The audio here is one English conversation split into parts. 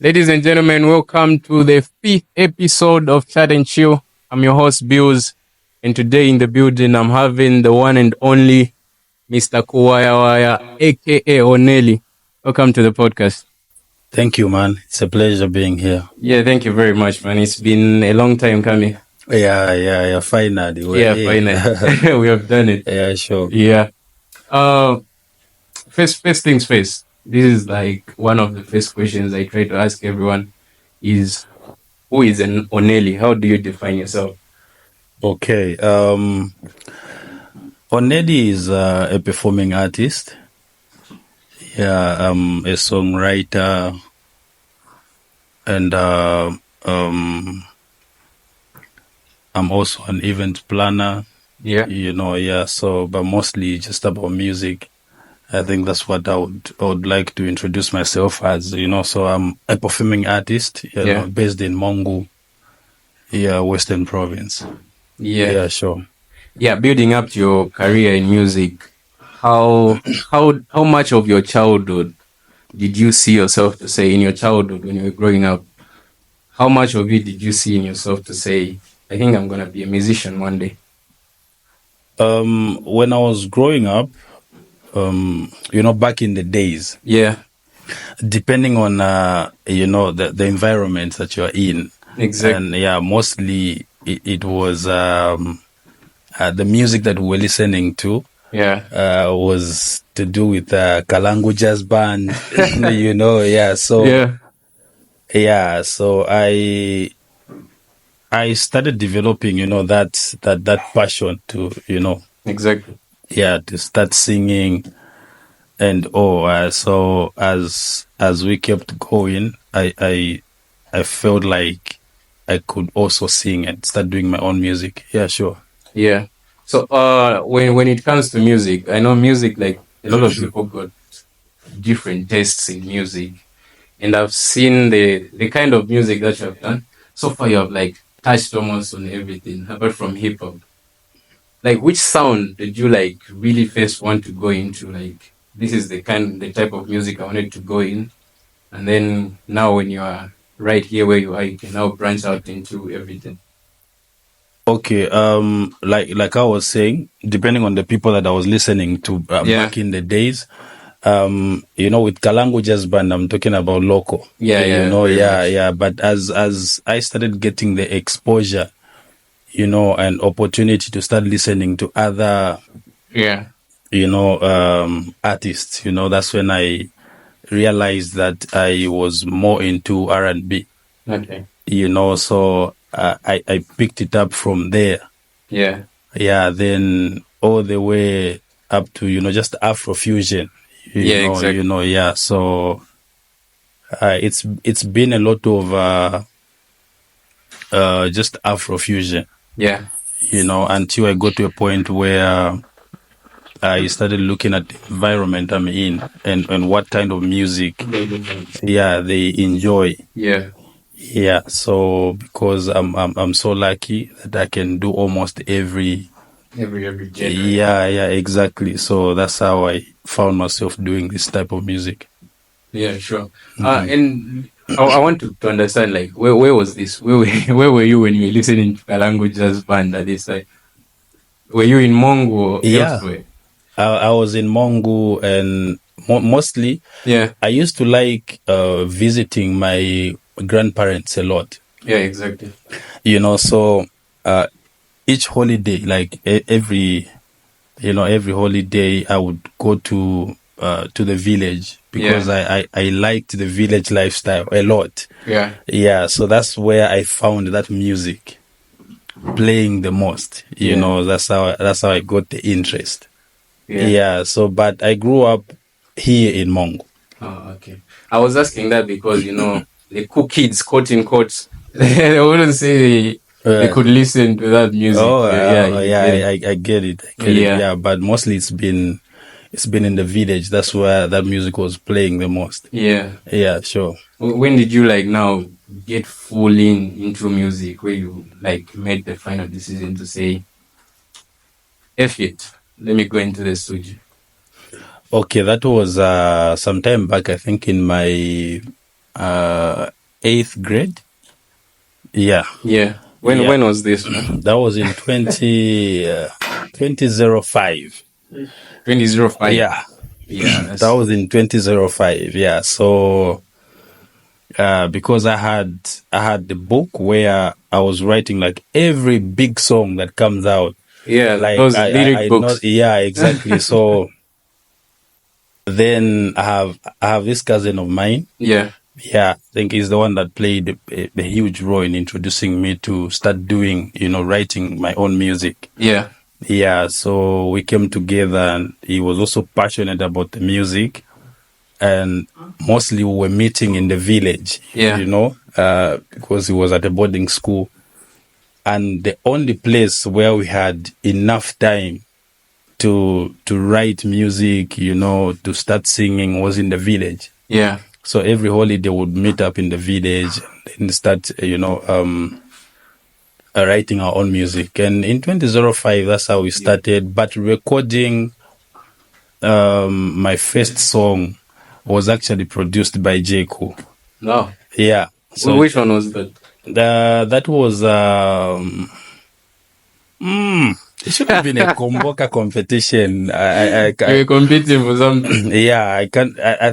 Ladies and gentlemen, welcome to the 5th episode of Chat and Chill. I'm your host, Bills, and today in the building, I'm having the one and only Mr. Kuwayawaya, aka Oneli. Welcome to the podcast. Thank you, man. It's a pleasure being here. Yeah, thank you very much, man. It's been a long time coming. Yeah. Finally. Finally. We have done it. Yeah, sure. Yeah. First things first. This is like one of the first questions I try to ask everyone is, who is an Oneli? How do you define yourself? Okay. Oneli is a performing artist. Yeah, a songwriter, and I'm also an event planner. Yeah. So, but mostly just about music. I think that's what I would like to introduce myself as, so I'm a performing artist, based in Mongu, Western Province. Yeah, sure. Yeah, building up your career in music, how much of your childhood did you see yourself to say in your childhood when you were growing up? How much of it did you see in yourself to say, I think I'm gonna be a musician one day? When I was growing up, back in the days, depending on the environment that you're in, exactly, and mostly it was the music that we were listening to was to do with Kalangu Jazz Band. So I started developing that passion to exactly, to start singing. And so as we kept going, I felt like I could also sing and start doing my own music. Yeah, sure. Yeah. So when it comes to music, I know music, like a lot of people got different tastes in music, and I've seen the kind of music that you have done. So far you have like touched almost on everything apart from hip hop. Like, which sound did you like really first want to go into? Like, this is the type of music I wanted to go in. And then now when you are right here where you are, you can now branch out into everything. Okay, like I was saying, depending on the people that I was listening to back in the days, with Kalangu Jazz Band, I'm talking about local. But as I started getting the exposure, an opportunity to start listening to other, artists, that's when I realized that I was more into R&B. Okay. So I picked it up from there. Yeah. Then all the way up to, just Afrofusion. Exactly. So it's been a lot of just Afrofusion. Yeah. Until I got to a point where I started looking at the environment I'm in and what kind of music they enjoy. Yeah. So because I'm so lucky that I can do almost every genre. Yeah, exactly. So that's how I found myself doing this type of music. Yeah, sure. And I want to understand, like, where was this? Where were you when you were listening to Kalangu Jazz Band at this time? Were you in Mongo or elsewhere? I was in Mongo, and mostly I used to like visiting my grandparents a lot. Yeah, exactly. So each holiday, like every holiday, I would go to the village because I liked the village lifestyle a lot. So that's where I found that music playing the most. That's how I got the interest. So but I grew up here in Mongo. Oh, okay. I was asking that because the cool kids, quote in quotes, they wouldn't say they could listen to that music. I get it. Yeah, but mostly it's been in the village. That's where that music was playing the most. Yeah, sure. When did you now get full into music, where you made the final decision to say, F it, let me go into the studio? Okay, that was some time back, I think in my 8th grade. Yeah. Yeah. When was this? That was in 2005. 2005. Yeah. Yeah. That was in 2005. Yeah. So because I had the book where I was writing like every big song that comes out. Yeah, Like those lyric books. not, yeah, exactly. So then I have this cousin of mine. Yeah. Yeah, I think he's the one that played a huge role in introducing me to start doing, writing my own music. Yeah. Yeah, so we came together and he was also passionate about the music. And mostly we were meeting in the village, because he was at a boarding school. And the only place where we had enough time to write music, to start singing was in the village. Yeah. So every holiday would meet up in the village and start, writing our own music. And in 2005, that's how we started. But recording my first song was actually produced by J.Ko. No. Yeah. So which one was that? That was it should have been a Komboka competition. You were competing for something. Yeah, I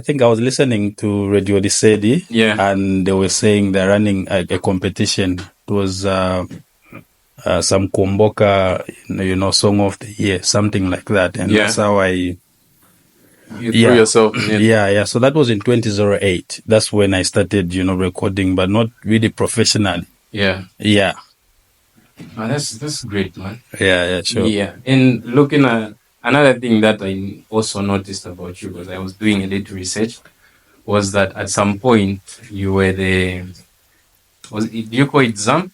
think I was listening to Radio Disedi. Yeah. And they were saying they're running a competition. It was some Komboka, song of the year, something like that. And that's how you threw yourself in it. Yeah. So that was in 2008. That's when I started, recording, but not really professionally. Yeah. Yeah. Oh, that's great, man. Yeah, sure. Yeah. And looking at another thing that I also noticed about you, because I was doing a little research, was that at some point you were do you call it ZAM?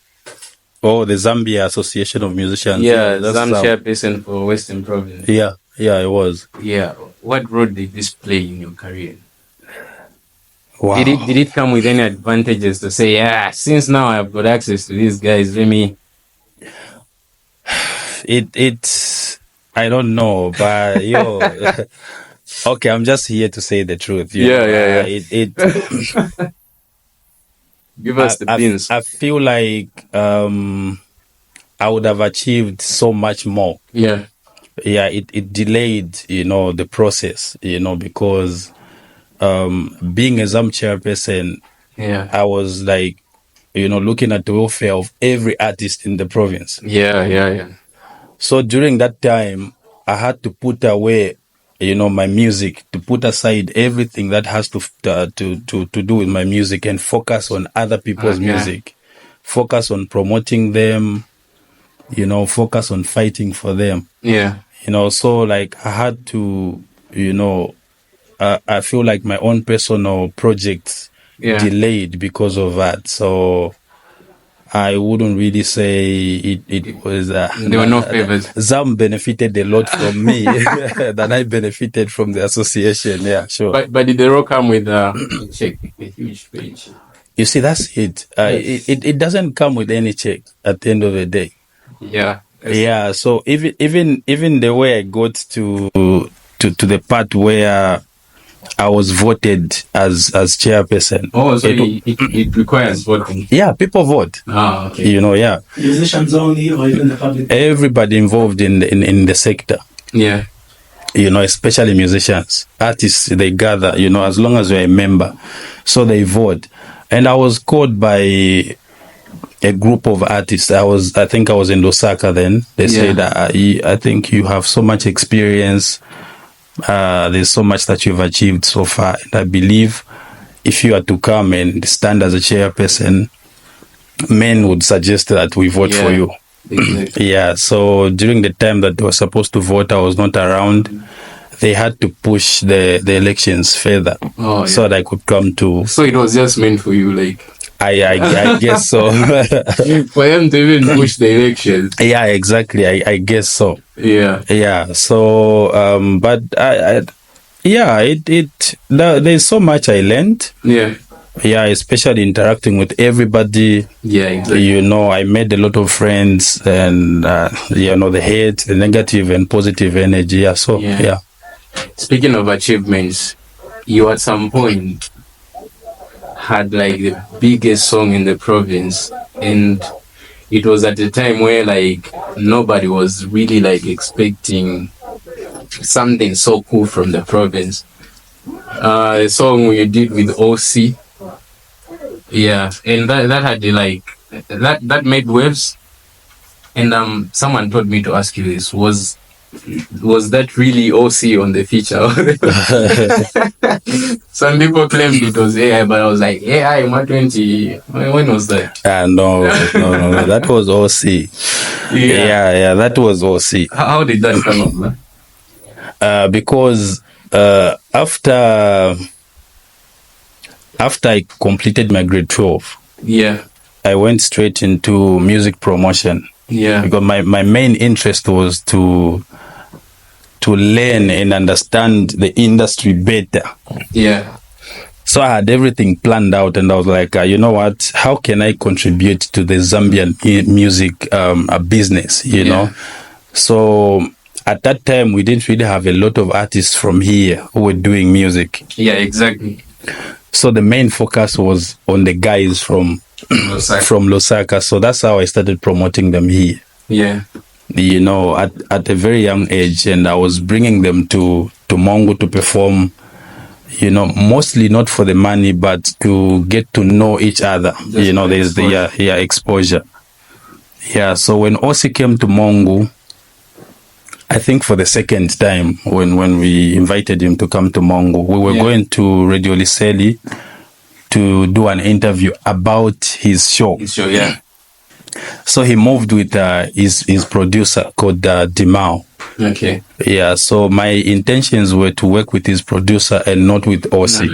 Oh, the Zambia Association of Musicians. Yeah, ZAM chairperson for Western Province. Yeah, it was. Yeah. What role did this play in your career? Wow. Did it come with any advantages to say, since now I've got access to these guys, let me... It's I don't know, but okay, I'm just here to say the truth. Yeah. Give us the beans. I feel like I would have achieved so much more. Yeah. Yeah, it delayed, the process, because being a ZAM chairperson, I was like, looking at the welfare of every artist in the province. Yeah. So during that time, I had to put away, my music, to put aside everything that has to do with my music and focus on other people's music, focus on promoting them, focus on fighting for them. Yeah. So like I had to, I feel like my own personal projects delayed because of that. So I wouldn't really say it was... there were no favors. ZAM benefited a lot from me than I benefited from the association. Yeah, sure. But did they all come with a check, a huge page? You see, that's it. It doesn't come with any check at the end of the day. Yeah. Yeah, so even the way I got to the part where I was voted as chairperson. Oh, so it requires voting? Yeah, people vote. Ah, okay. Yeah. Musicians only, or even the public? Everybody involved in the sector. Yeah. Especially musicians. Artists, they gather, as long as you're a member. So they vote. And I was called by a group of artists. I think I was in Lusaka then. They said, I think you have so much experience. There's so much that you've achieved so far. And I believe if you are to come and stand as a chairperson, men would suggest that we vote for you. Exactly. Yeah, so during the time that they were supposed to vote, I was not around. They had to push the elections further so that I could come to... So it was just meant for you, like... I guess so. For them to even push the elections. Yeah, exactly. I guess so. Yeah. So, but there's so much I learned. Yeah. Yeah, especially interacting with everybody. Yeah, exactly. I made a lot of friends, and the hate, the negative and positive energy. Yeah. So yeah. Speaking of achievements, you at some point had like the biggest song in the province, and it was at a time where like nobody was really like expecting something so cool from the province. A song we did with OC, yeah, and that had like that made waves. And someone told me to ask you this: was that really OC on the feature? Some people claimed it was AI, but I was like, AI in 120. When was that? No, that was OC. Yeah, that was OC. How did that come up, man? Because after I completed my grade 12, yeah, I went straight into music promotion. Yeah, because my main interest was to learn and understand the industry better. Yeah. So I had everything planned out, and I was like, you know what? How can I contribute to the Zambian music business? You know. So at that time, we didn't really have a lot of artists from here who were doing music. Yeah, exactly. So the main focus was on the guys from Lusaka. So that's how I started promoting them here. Yeah. You know, at a very young age, and I was bringing them to Mongo to perform, you know, mostly not for the money, but to get to know each other. Just, you know, there's exposure. the exposure. Yeah, so when Osi came to Mongo, I think for the second time, when we invited him to come to Mongo, we were going to Radio Liseli to do an interview about his show. Yeah. So he moved with his producer called Dimao. Okay. Yeah, so my intentions were to work with his producer and not with Osi.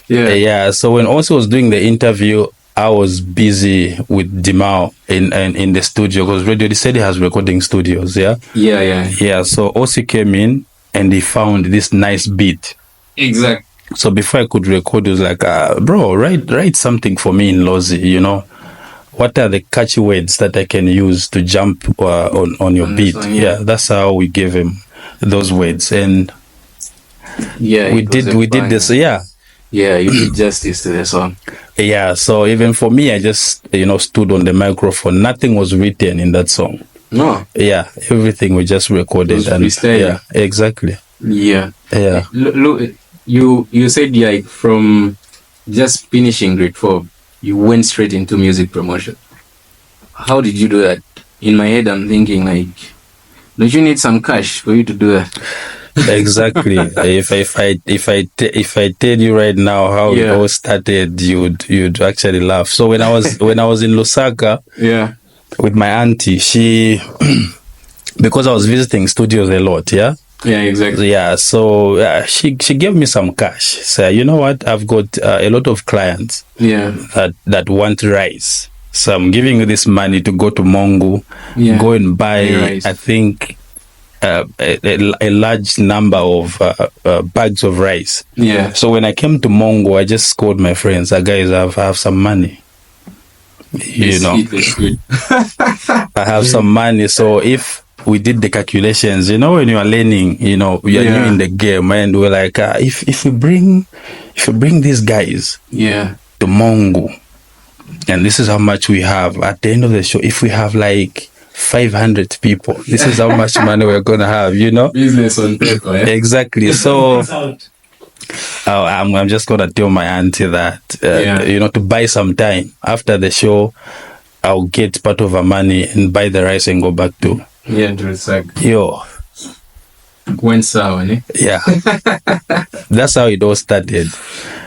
Yeah, so when Osi was doing the interview, I was busy with Dimao in the studio, because Radio Liseli has recording studios, yeah? Yeah, so Osi came in and he found this nice beat. Exactly. So before I could record, he was like, bro, write something for me in Lozi, you know? What are the catchy words that I can use to jump on your beat? Yeah, that's how we gave him those words. And we did this, yeah. Yeah, you did justice to the song. Yeah, so even for me, I just, you know, stood on the microphone. Nothing was written in that song. No. Yeah, everything we just recorded. And yeah, exactly. Yeah. Yeah. Look, you said like from just finishing grade 4, you went straight into music promotion. How did you do that? In my head, I'm thinking like, don't you need some cash for you to do that? Exactly. If I tell you right now how it all started, you'd actually laugh. So when I was in Lusaka, with my auntie, she because I was visiting studios a lot, yeah. Yeah, exactly. Yeah, so she gave me some cash. So you know what? I've got a lot of clients. That want rice. So I'm giving you this money to go to Mongo, go and buy. I think a large number of bags of rice. Yeah. So when I came to Mongo, I just called my friends. Guys, I have some money. You know, I have some money. So if we did the calculations, you know, when you are learning, you know, you are new in the game, and we're like, if we bring these guys to Mongo, and this is how much we have at the end of the show. If we have like 500 people, this is how much money we're gonna have, you know. Business on paper. Exactly. So I'm just gonna tell my auntie that you know, to buy some time after the show. I'll get part of her money and buy the rice and go back to Yo. Yeah. That's how it all started.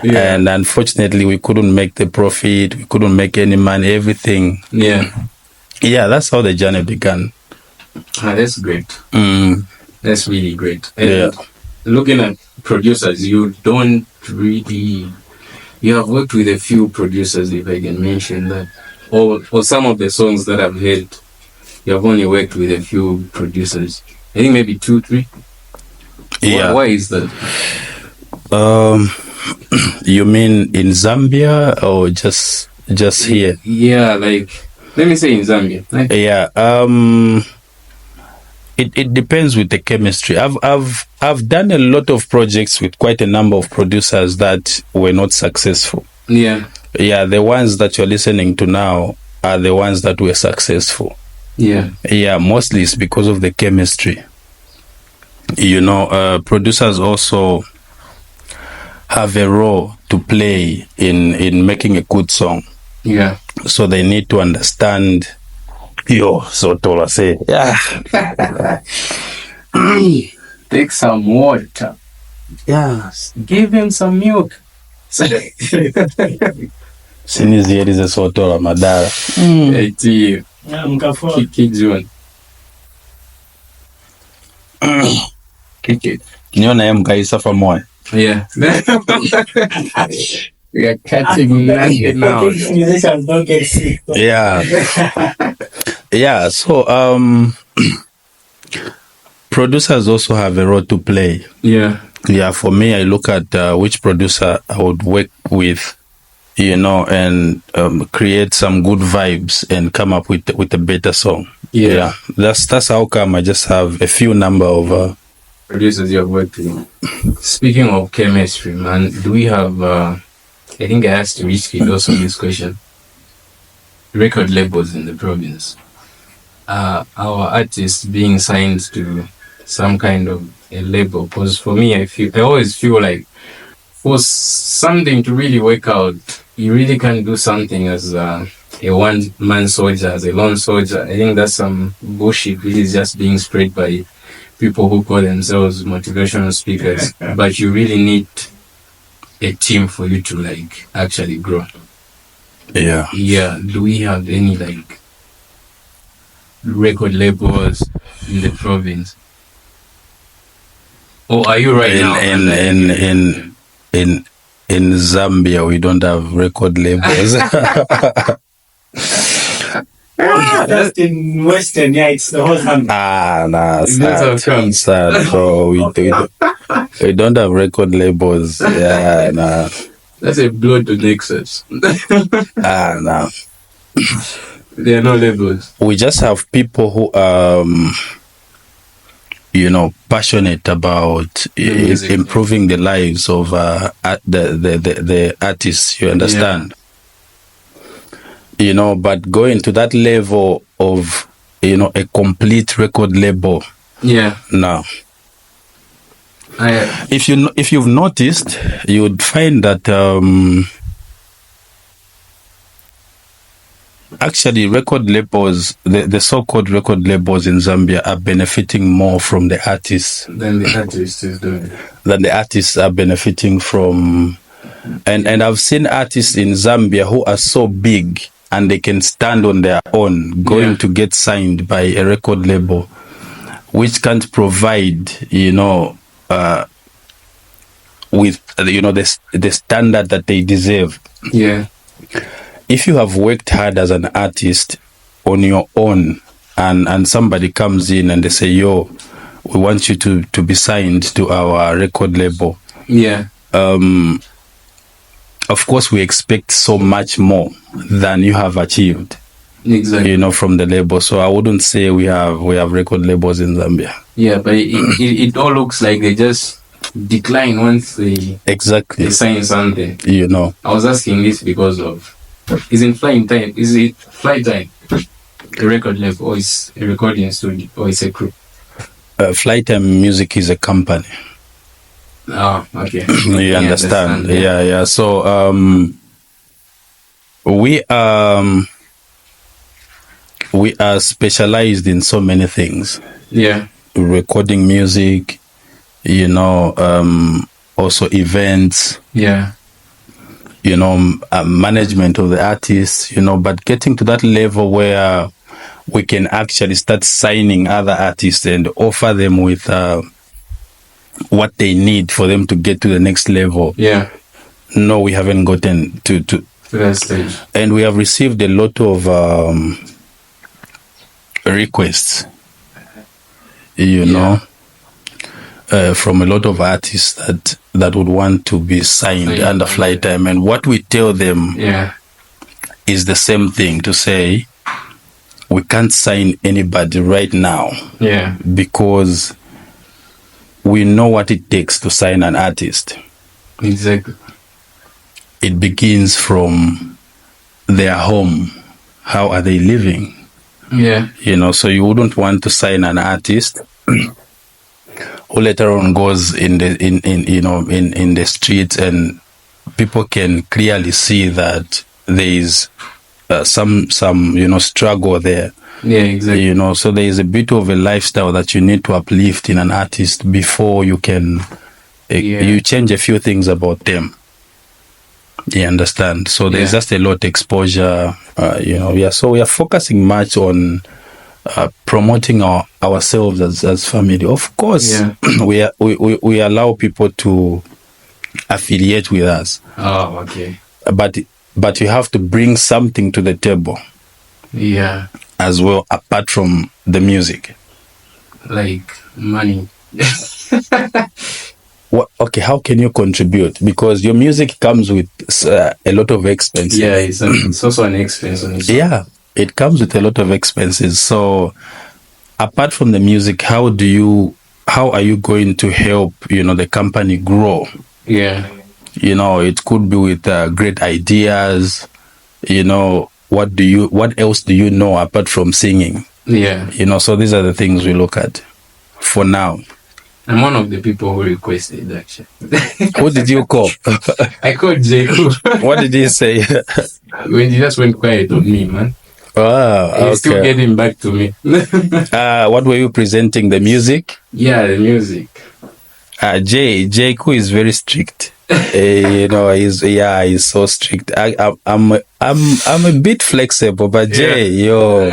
And unfortunately we couldn't make the profit, we couldn't make any money, everything. Yeah, that's how the journey began. That's great. That's really great. And looking at producers, you have worked with a few producers, if I can mention that. Or some of the songs that I've heard, you have only worked with a few producers. I think maybe 2, 3. Yeah. Why is that? You mean in Zambia or just here? Yeah, like let me say in Zambia. Yeah. It depends with the chemistry. I've done a lot of projects with quite a number of producers that were not successful. Yeah. Yeah, the ones that you're listening to now are the ones that were successful. Yeah. Yeah, mostly it's because of the chemistry. Producers also have a role to play in making a good song. Yeah. So they need to understand. So Tola say, yeah. Take some water. Yeah. Give him some milk. Sinizi elize sotola madara. Eti. Kijun. Niona ye mkaisa for more. Yeah. We are catching nothing now. Musicians don't get sick. Yeah. Yeah, so producers also have a role to play. Yeah. Yeah, for me, I look at which producer I would work with, and create some good vibes and come up with a better song. Yeah. That's how come I just have a few number of producers you have worked with. Speaking of chemistry, man, do we have I think I asked Rich Kid also this question. Record labels in the province. Our artists being signed to some kind of a label, because for me, I always feel like for something to really work out, you really can't do something as a one-man soldier, as a lone soldier. I think that's some bullshit which is just being spread by people who call themselves motivational speakers. But you really need a team for you to actually grow. Yeah. Do we have any record labels in the province? Or are you right now? In Zambia, we don't have record labels. Just in Western, it's the whole Zambia. Sad. So we don't have record labels. Yeah, nah. That's a blow to Nexus. Nah. There are no labels. We just have people who passionate about improving the lives of the artists, you understand? Yeah. But going to that level of a complete record label. Yeah. No. If you've noticed, you would find that actually record labels, the so-called record labels in Zambia are benefiting more from the artists than the artists is doing. Than the artists are benefiting from. And I've seen artists in Zambia who are so big and they can stand on their own going to get signed by a record label which can't provide with the standard that they deserve. Yeah. If you have worked hard as an artist on your own and somebody comes in and they say, yo, we want you to be signed to our record label. Yeah. Of course, we expect so much more than you have achieved. Exactly. From the label. So I wouldn't say we have record labels in Zambia. Yeah, but it all looks like they just decline once they sign something. I was asking this because of is it Flight Time? A record label, or is a recording studio, or is a crew? Flight Time Music is a company. Oh, okay. You understand? Yeah. So we are specialized in so many things. Yeah. Recording music, also events. Yeah. Management of the artists, but getting to that level where we can actually start signing other artists and offer them with what they need for them to get to the next level. Yeah. No, we haven't gotten to that stage. And we have received a lot of requests, from a lot of artists that would want to be signed under Flight Time. And what we tell them is the same thing, to say we can't sign anybody right now because we know what it takes to sign an artist. Exactly. it begins from their home. How are they living? Yeah. So you wouldn't want to sign an artist who later on goes in the streets, and people can clearly see that there is some struggle there. Yeah, exactly. So there is a bit of a lifestyle that you need to uplift in an artist before you can you change a few things about them. You understand? So there's just a lot exposure. So we are focusing much on promoting ourselves as family. Of course, we allow people to affiliate with us. Oh, okay. But you have to bring something to the table. Yeah. As well, apart from the music. Like money. Okay, how can you contribute? Because your music comes with a lot of expenses. Yeah, it's also an expense on it. Yeah, it comes with a lot of expenses. So, apart from the music, how are you going to help, the company grow? Yeah. It could be with great ideas. What else do you know apart from singing? Yeah. So these are the things we look at for now. I'm one of the people who requested, actually. Who did you call? I called Jacob. What did he say? When he just went quiet on me, man. Okay. He's still getting back to me. What were you presenting? The music? Yeah, the music. Jayku is very strict. He's so strict. I'm a bit flexible, but Jay, you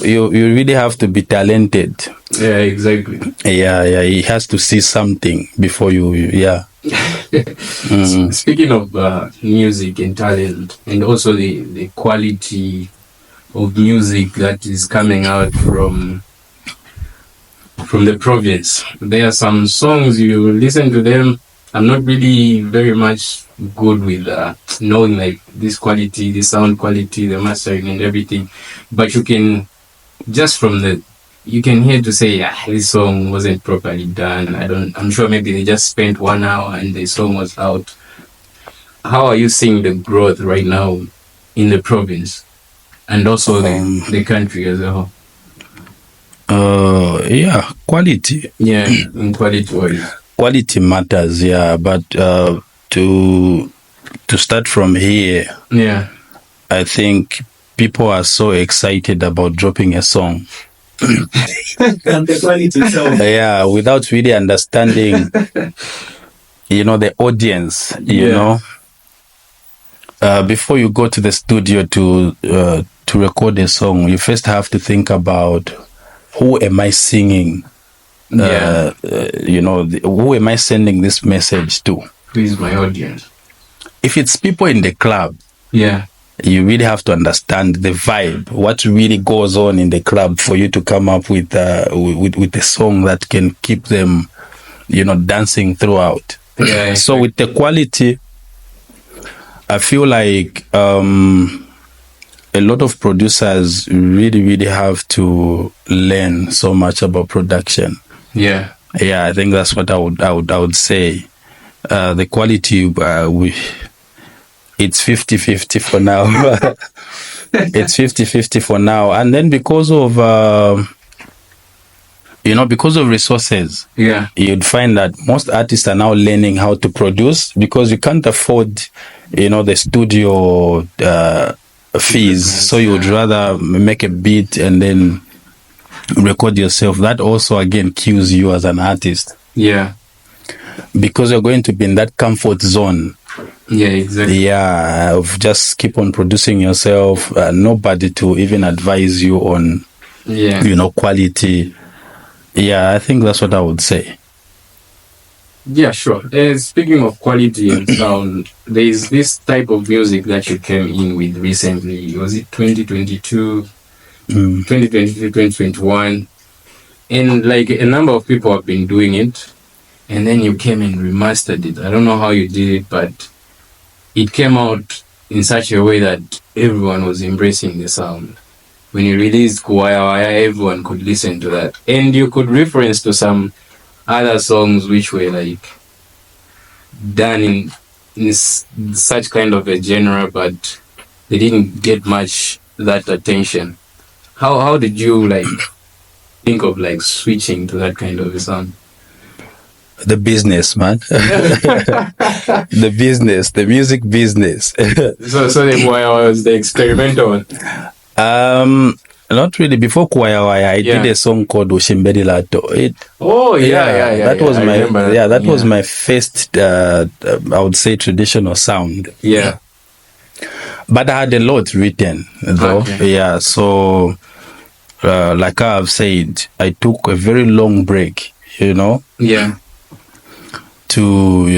really have to be talented. Yeah, exactly. Yeah, he has to see something before you. Speaking of music and talent, and also the quality of music that is coming out from the province, there are some songs you listen to them. I'm not really very much good with knowing like this quality, the sound quality, the mastering and everything, but you can just you can hear to say, this song wasn't properly done. I'm sure maybe they just spent 1 hour and the song was out. How are you seeing the growth right now in the province and also the country as a whole? Quality. Yeah, in quality wise. Quality matters, but to start from here, I think people are so excited about dropping a song. And the quality itself. Yeah, without really understanding, the audience, before you go to the studio to record a song, you first have to think about who am I singing? Who am I sending this message to? Who is my audience? If it's people in the club, you really have to understand the vibe, what really goes on in the club for you to come up with a song that can keep them, dancing throughout. Yeah, so with the quality, I feel like a lot of producers really, really have to learn so much about production. Yeah, I think that's what I would say. The quality, it's 50-50 for now. It's 50-50 for now, and then because of resources, you'd find that most artists are now learning how to produce because you can't afford, the studio fees. So you would rather make a beat and then record yourself. That also again kills you as an artist. Yeah. Because you're going to be in that comfort zone. Yeah, exactly. Yeah, of just keep on producing yourself. Nobody to even advise you on, quality. Yeah, I think that's what I would say. Yeah, sure. Speaking of quality and sound, there is this type of music that you came in with recently. Was it 2022, 2022, 2021? And like a number of people have been doing it. And then you came and remastered it. I don't know how you did it, but it came out in such a way that everyone was embracing the sound. When you released Kuwaya, everyone could listen to that. And you could reference to some other songs which were like done in such kind of a genre, but they didn't get much that attention. How did you like think of like switching to that kind of a sound? The business, man. The business, the music business. So the Kuwaya was the experimental one. Not really. Before Kuwaya, I did a song called Oshimbedi Lato. That was my was my first, I would say, traditional sound. Yeah. But I had a lot written though. Okay. Yeah. So, like I've said, I took a very long break. Yeah. To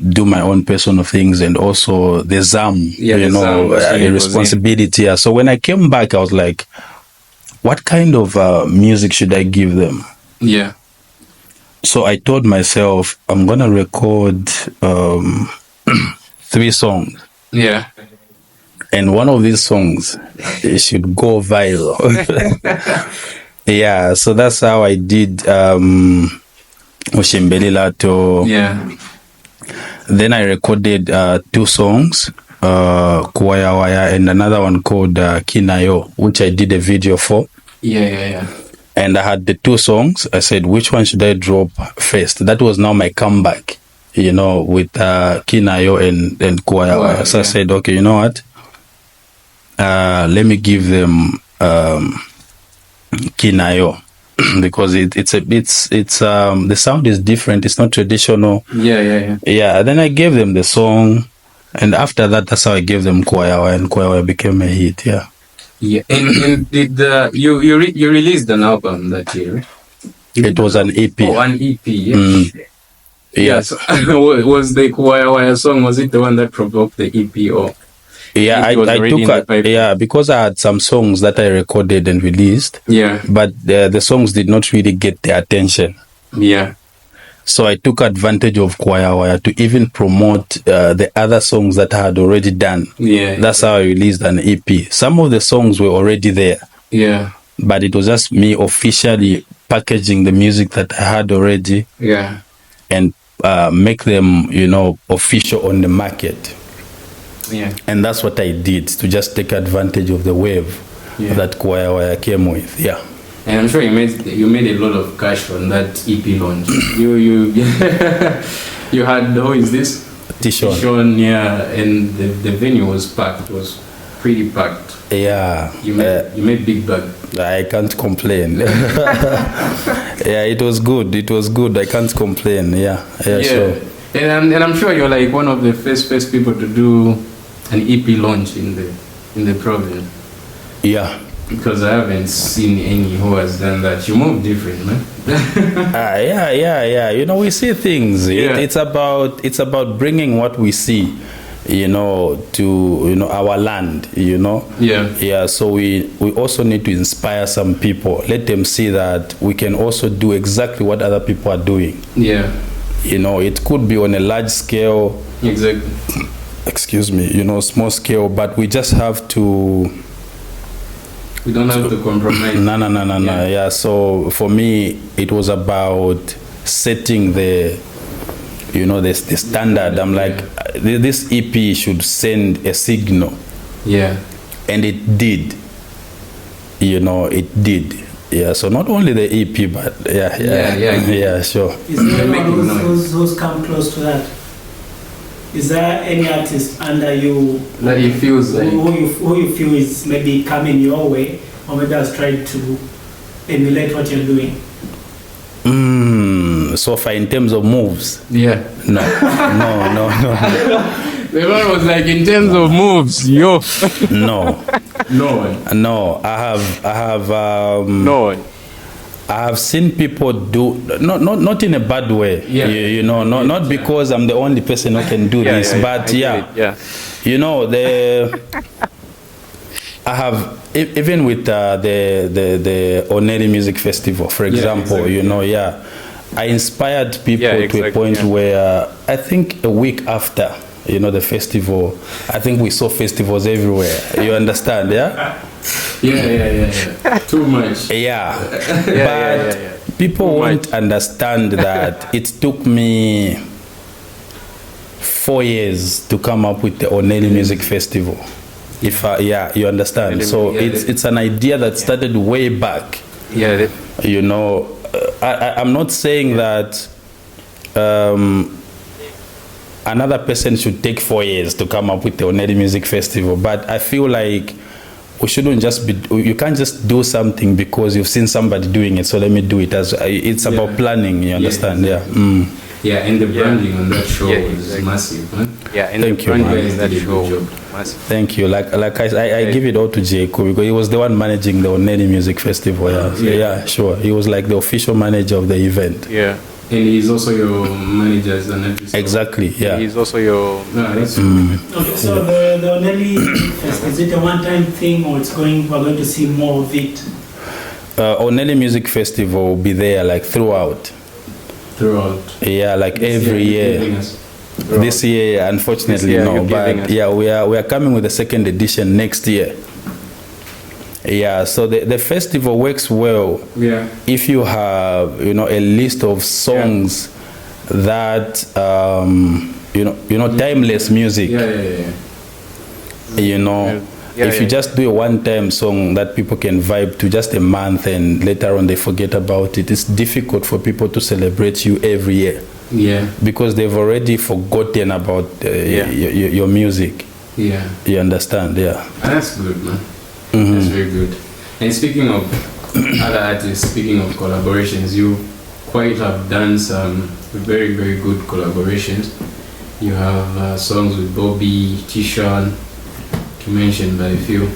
do my own personal things, and also the ZAM, the responsibility. Yeah. So when I came back, I was like, what kind of music should I give them? Yeah. So I told myself, I'm gonna record 3 songs. Yeah. And one of these songs, it should go viral. Yeah. So that's how I did Oshimbeli Lato. Yeah. Then I recorded 2 songs, Kuwaya Waya, and another one called Kinayo, which I did a video for. Yeah. And I had the 2 songs. I said, which one should I drop first? That was now my comeback, with Kinayo and Kuwaya Waya. So I said, okay, you know what? Let me give them Kinayo. Because it's the sound is different. It's not traditional. Yeah. Then I gave them the song, and after that, that's how I gave them Kuwaya, and Kuwaya became a hit. Yeah. And did you released an album that year? It was an EP. Oh, an EP. Yeah. Yes. Was the Kuwaya song? Was it the one that provoked the EP or? Yeah, I took because I had some songs that I recorded and released. Yeah. But the songs did not really get the attention. Yeah. So I took advantage of Kuwaya to even promote the other songs that I had already done. Yeah. That's how I released an EP. Some of the songs were already there. Yeah. But it was just me officially packaging the music that I had already. Yeah. And make them, official on the market. Yeah. And that's what I did, to just take advantage of the wave that Kuwaya came with. Yeah. And I'm sure you made a lot of cash on that EP launch. You you had, who is this? Tishon. Yeah, and the venue was packed. It was pretty packed. Yeah. You made big bag. I can't complain. Yeah, it was good. I can't complain. Yeah. Sure. And I'm sure you're like one of the first people to do an EP launch in the province. Yeah. Because I haven't seen any who has done that. You move different, man. Yeah. We see things. Yeah. It's about bringing what we see, to our land. Yeah. So we also need to inspire some people. Let them see that we can also do exactly what other people are doing. Yeah. It could be on a large scale. Exactly. Excuse me, small scale, but we just have to. We don't have to compromise. No. Yeah. So for me, it was about setting the standard. I'm like, this EP should send a signal. Yeah. And it did. It did. Yeah, so not only the EP, but yeah, sure. Is there anyone who's come close to that? Is there any artist under you that you feels like who you feel is maybe coming your way, or maybe has tried to emulate what you're doing? So far, in terms of moves, yeah, no. The man was like, in terms of moves, yo. No. No. I have. No. I have seen people do not in a bad way. Yeah. Not because I'm the only person who can do this, but I have even with the Oneri Music Festival, for example. Exactly. I inspired people to a point where I think a week after. The festival, I think we saw festivals everywhere. You understand, yeah? Yeah. Too much. People won't understand that it took me 4 years to come up with the Oneli Music Festival. If you understand. So it's an idea that started way back. Yeah. You know, I'm not saying that another person should take 4 years to come up with the Oneli Music Festival, but I feel like we shouldn't just be. You can't just do something because you've seen somebody doing it. So let me do it. It's about planning. You understand? Yeah. Yeah, and the branding on that show was massive, huh? Yeah, and thank you, man. That show massive. Thank you. Like I give it all to Jacob because he was the one managing the Oneli Music Festival. Yeah, sure. He was like the official manager of the event. Yeah. And he's also your manager as an episode. Exactly, yeah. He's also your... Okay, so the Oneli Fest, is it a one-time thing or we're going to see more of it? Oneli Music Festival will be there like throughout. Yeah, like this every year. This year, unfortunately, no. But yeah, we are coming with the second edition next year. Yeah, so the festival works well if you have, you know, a list of songs that timeless music. You know, if you just do a one-time song that people can vibe to just a month and later on they forget about it, it's difficult for people to celebrate you every year. Yeah, because they've already forgotten about your music. Yeah, you understand? Yeah, that's good, man. That's very good. And speaking of other artists, speaking of collaborations, you quite have done some very, very good collaborations. You have songs with Bobby, Tishan, to mention by a few.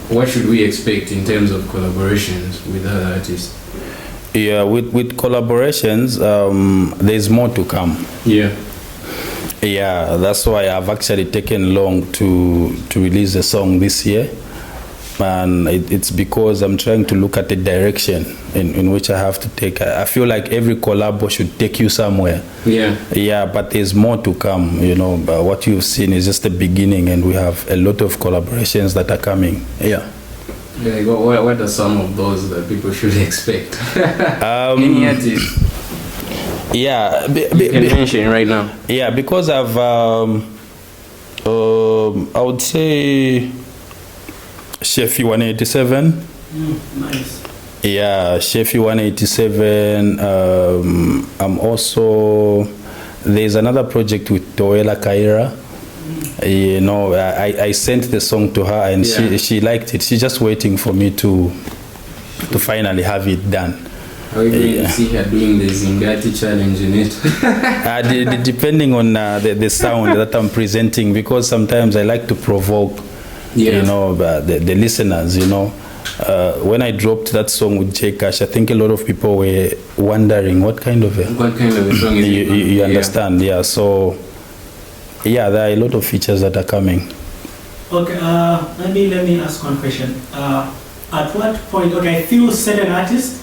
What should we expect in terms of collaborations with other artists? Yeah, with collaborations, there's more to come. Yeah, that's why I've actually taken long to release a song this year. And it's because I'm trying to look at the direction in which I have to take. I feel like every collab should take you somewhere. Yeah, but there's more to come, you know. But what you've seen is just the beginning, and we have a lot of collaborations that are coming. What are some of those that people should expect? Any artist? Yeah, you can mention right now. Yeah, because I've I would say Shefi 187. Nice. Yeah, Shefi 187. I'm also, there's another project with Toela Kaira. You know, I sent the song to her and she liked it. She's just waiting for me to finally have it done. Are we going to see her doing the Zingati challenge in it? Depending on the sound that I'm presenting, because sometimes I like to provoke, you know, the listeners, you know. When I dropped that song with J Cash, I think a lot of people were wondering what kind of a song is it? You understand, so yeah, there are a lot of features that are coming. Okay, maybe let me ask one question. At what point, I feel certain artists,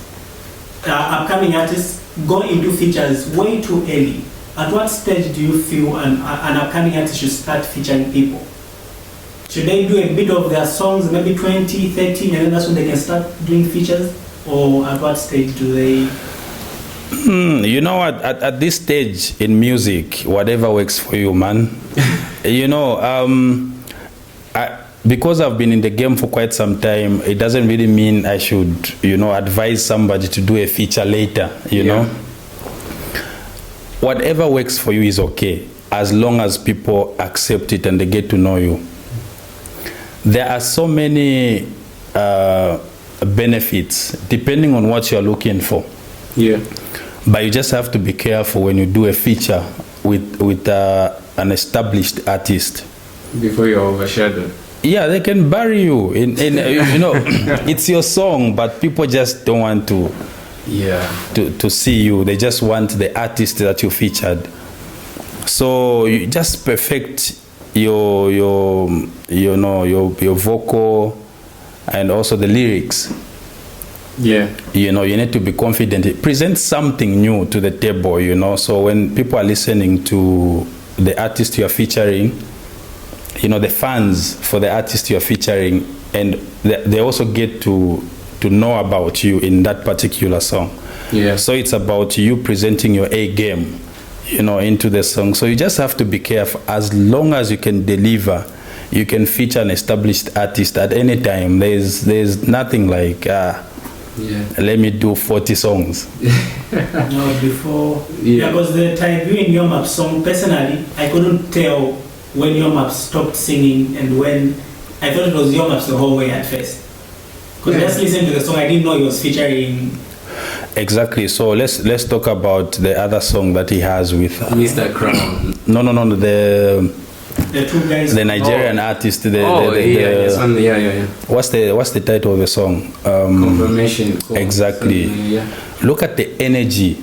upcoming artists, go into features way too early. At what stage do you feel an upcoming artist should start featuring people? Should they do a bit of their songs, maybe 20, 30, and then that's when they can start doing features? Or at what stage do they? You know what? At this stage in music, whatever works for you, man. You know, because I've been in the game for quite some time, it doesn't really mean I should, you know, advise somebody to do a feature later, you know. Whatever works for you is okay, as long as people accept it and they get to know you. There are so many benefits depending on what you're looking for. But you just have to be careful when you do a feature with an established artist. Before you're overshadowed. Yeah, they can bury you in you know, it's your song, but people just don't want to see you. They just want the artist that you featured. So you just perfect your vocal and also the lyrics. You know, you need to be confident. Present something new to the table, you know. So when people are listening to the artist you are featuring, you know, the fans for the artist you are featuring, and they also get to know about you in that particular song. So it's about you presenting your A game into the song. So you just have to be careful. As long as you can deliver, you can feature an established artist at any time. There's nothing like let me do 40 songs. No, before because the time in Your Map song, personally, I couldn't tell when Your Map stopped singing and when. I thought it was Your Maps the whole way at first. Because I just listened to the song, I didn't know he was featuring. Exactly. So let's talk about the other song that he has with Mr. Crown. No, The two guys. The Nigerian artist. What's the title of the song? Confirmation. Exactly. Look at the energy.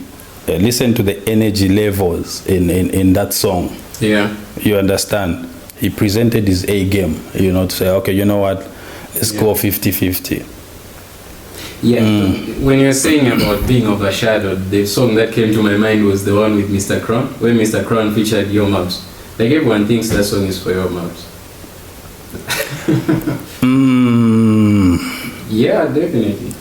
Listen to the energy levels in that song. Yeah. You understand? He presented his A game. To say, okay, you know what? Let's go 50-50. Yeah. When you're saying about being overshadowed, the song that came to my mind was the one with Mr. Crown, when Mr. Crown featured Your Maps. Like everyone thinks that song is for Your Maps. Yeah, definitely.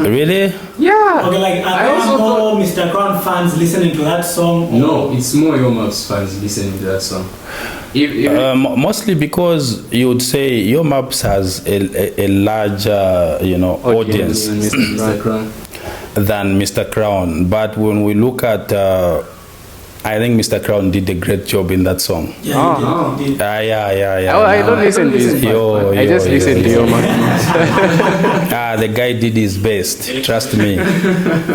Really? Yeah. Okay, like I are also more Mr. Crown fans listening to that song? Or? No, it's more Your Maps fans listening to that song. Mostly because you would say Your Maps has a larger, audience Mr. Crown. than Mr. Crown. But when we look at, I think Mr. Crown did a great job in that song. Yeah, he did. Yeah. I don't listen to his part. I just listen to Your Maps. The guy did his best. Trust me.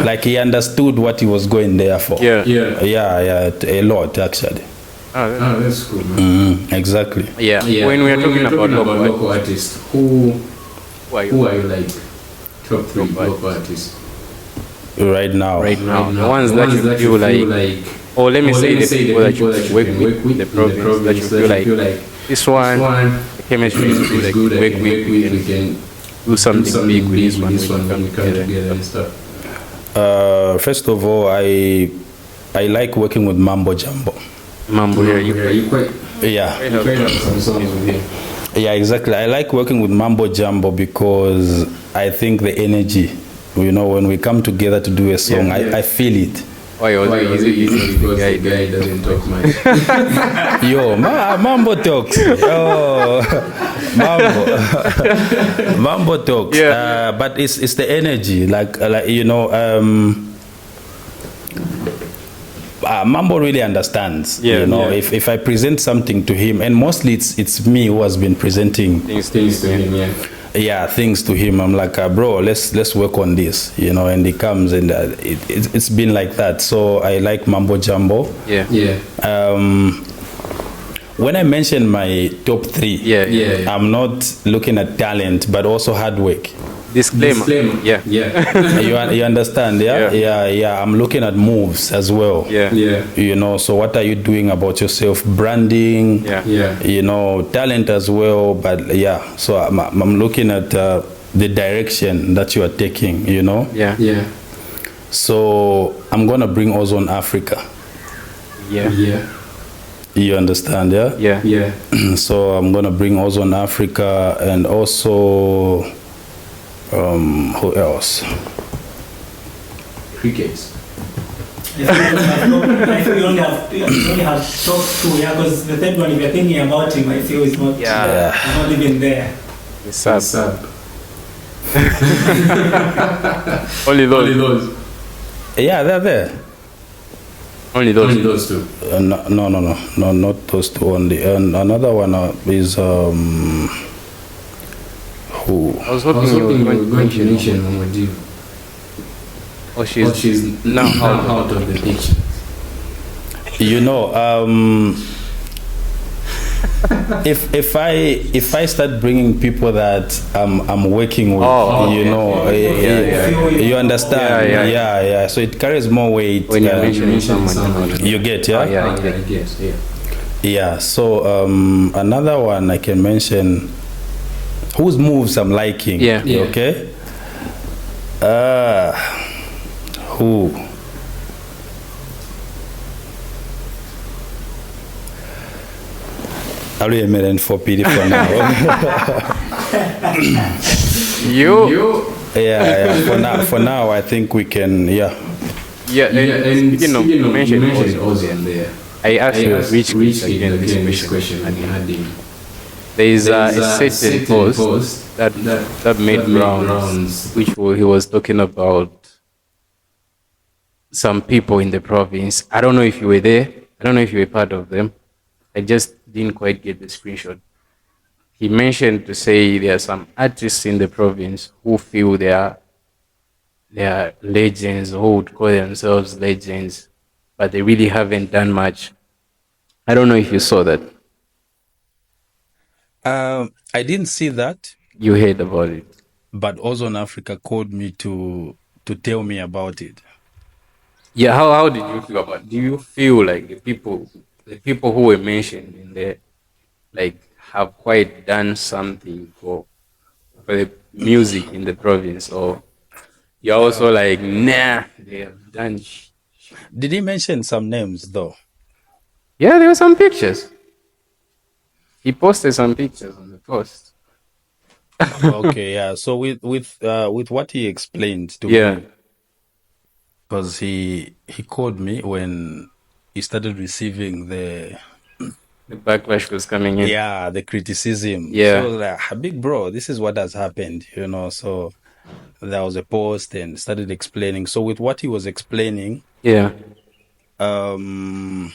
Like he understood what he was going there for. Yeah. A lot actually. That's cool, man. Exactly. Yeah. When we are talking about local artists, who are you like top 3 local artists right now? The ones that you feel like, or let me say the people that you work with, the province that you feel like this one, the chemistry is good, like work with, we can do something big with this one when we come together and stuff. First of all, I like working with Mambo Jumbo. Mambo, you quite have some songs with him. Yeah, exactly. I like working with Mambo Jumbo because I think the energy, when we come together to do a song, I feel it. Why is it easy because the guy doesn't talk much? Yo, Mambo talks. Oh, Mambo talks. Yeah. But it's the energy, Mambo really understands. If I present something to him, and mostly it's me who has been presenting things to him. Things to him. I'm like, bro, let's work on this, and he comes and it's been like that. So I like Mambo Jumbo. When I mention my top 3, I'm not looking at talent, but also hard work. Disclaimer. Yeah. You understand? Yeah. I'm looking at moves as well. So what are you doing about yourself? Branding. Talent as well. But so I'm looking at the direction that you are taking. So I'm gonna bring Ozone Africa. You understand? Yeah. So I'm gonna bring Ozone Africa and also. Who else? Crickets. I feel you only have top 2, because the third one, if you're thinking about him, I feel it's not, it's not even there. It's sad. Only those. Yeah, they're there. Only those two. No, not those two only. And another one is who? I was hoping you were going to mention Momodiv. Oh, she's now out of the picture. If I start bringing people that I'm working with, you understand? Yeah. So it carries more weight when you mention someone. You get, I guess. Yeah. So another one I can mention. Whose moves I'm liking? Okay. Who? I'll be a minute for PD for now. You? Yeah. For now, I think we can. Yeah, and speaking of, you You mentioned mentioned ozone ozone there. there. I asked I you asked which Rich kids Kid again this again this question question and when you had him. there is There is a a certain certain post post that that made made rounds, rounds. he was talking about some people in the province. I don't know if you were there. I don't know if you were part of them. I just didn't quite get the screenshot. He mentioned to say there are some artists in the province who feel they are legends, who would call themselves legends, but they really haven't done much. I don't know if you saw that. I didn't see that, You heard about it. but Ozone Africa called me to tell me about it. Yeah, how did you feel about it? Do you feel like the people who were mentioned in there like have quite done something for the music in the province, or you're also like, nah, they have done Did he mention some names though? Yeah, there were some pictures. He posted some pictures on the post. Okay, yeah. So with what he explained to Yeah, me, because he called me when he started receiving the backlash was coming in. the criticism. Yeah, So like, big bro, this is what has happened, you know. So there was a post and started explaining. So with what he was explaining, yeah, um,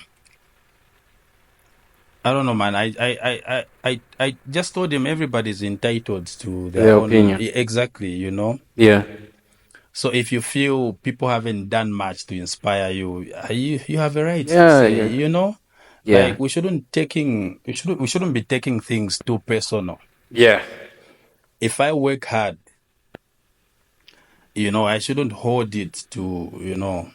I don't know, man. I just told him everybody's entitled to their their own opinion. exactly, you know. Yeah, So if you feel people haven't done much to inspire you, you have a right to yeah, say, yeah, you know, yeah, like we shouldn't be taking things too personal. yeah, If I work hard, you know, I shouldn't hold it to, you know,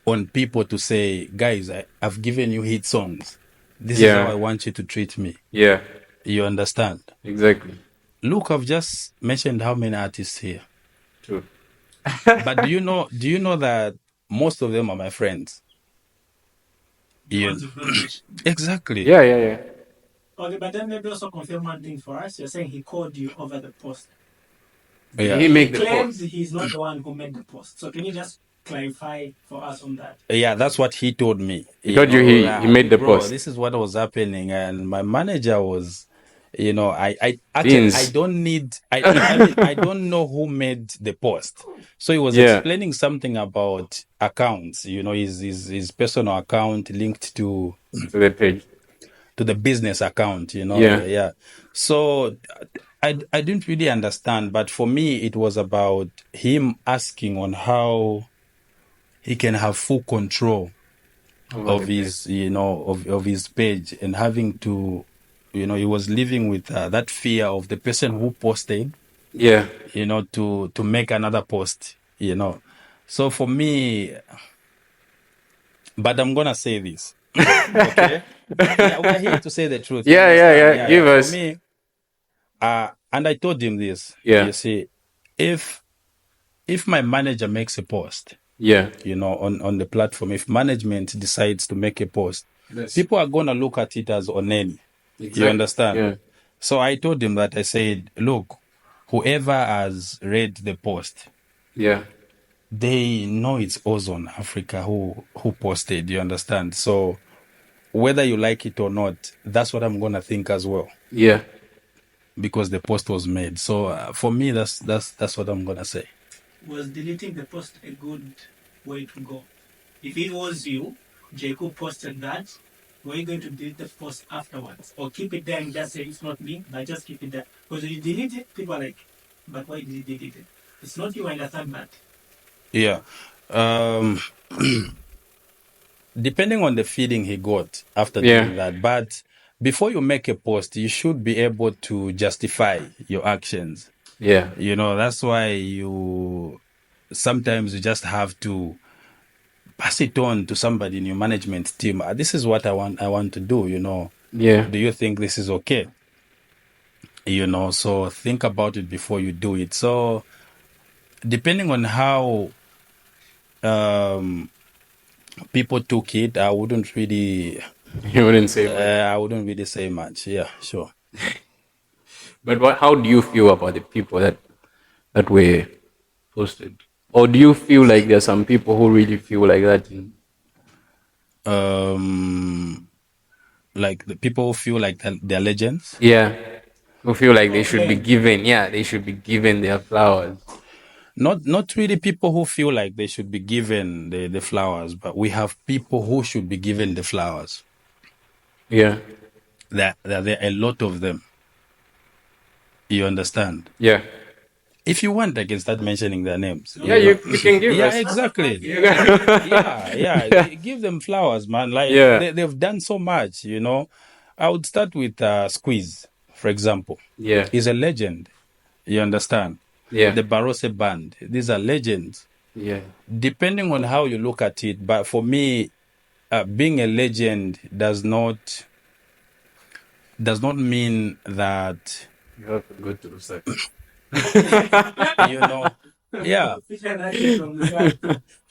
on people to say, guys, I've given you hit songs. This is how yeah, I want you to treat me. yeah, You understand? exactly. Look, I've just mentioned how many artists here. True. But do you know that most of them are my friends? The Yeah. ones you've not mentioned. Exactly. Yeah, yeah, yeah. Okay, but then maybe also confirm one thing for us. You're saying he called you over the post. Did Yeah. he He make the claims post? he's not the one who made the post. So can you just clarify for us on that? Yeah, that's what he told me. He You told you know, he made big the bro, post. this is what was happening, and my manager was, you know, I actually I Beans. don't need I mean I don't know who made the post. So he was Yeah, explaining something about accounts, you know, his personal account linked to the page. to the business account, you know. Yeah, Yeah. So I didn't really understand, but for me it was about him asking on how he can have full control over the of page. his, you know, of his page, and having to, you know, he was living with that fear of the person who posted, Yeah, you know, to make another post, you know. So for me, but I'm gonna say this, okay? Yeah, we're here to say the truth. You yeah, yeah, understand? yeah. Yeah, Give yeah. For us. me, and I told him this. Yeah, You see, if my manager makes a post, yeah. you know, on the platform, if management decides to make a post, That's people are gonna look at it as oneni. You exactly. understand? Yeah, So I told him that I said, look, whoever has read the post, yeah, they know it's Ozone Africa who posted. You understand? So whether you like it or not, that's what I'm gonna think as well, yeah. because the post was made. So for me, that's what I'm gonna say. Was deleting the post a good way to go? If it was you, Jacob posted that, were you going to delete the post afterwards? Or keep it there and just say it's not me, but just keep it there? Because if you delete it, people are like, but why did you delete it? It's not you, I understand that. Yeah. Um, depending on the feeling he got after Yeah, doing that. But before you make a post, you should be able to justify your actions. yeah, You know, that's why sometimes you just have to pass it on to somebody in your management team. This is what I want to do, you know. yeah, Do you think this is okay? You know, so think about it before you do it. So depending on how um people took it, you wouldn't say much. I wouldn't really say much. Yeah, sure. But how do you feel about the people that were posted? Or do you feel like there's some people who really feel like that? Like the people who feel like they're legends. Yeah. Who feel like they should be given, they should be given their flowers. Not really people who feel like they should be given the flowers, but we have people who should be given the flowers. Yeah. There are a lot of them. You understand? Yeah. If you want, I can start mentioning their names. Yeah, you can give Yeah, us. exactly. Yeah. Give them flowers, man. Like Yeah. they've done so much, you know. I would start with Squeeze, for example. Yeah. He's a legend. You understand? Yeah. The Barose Band. These are legends. Yeah. Depending on how you look at it, but for me, being a legend does not mean that You have to go to research. you know. Yeah,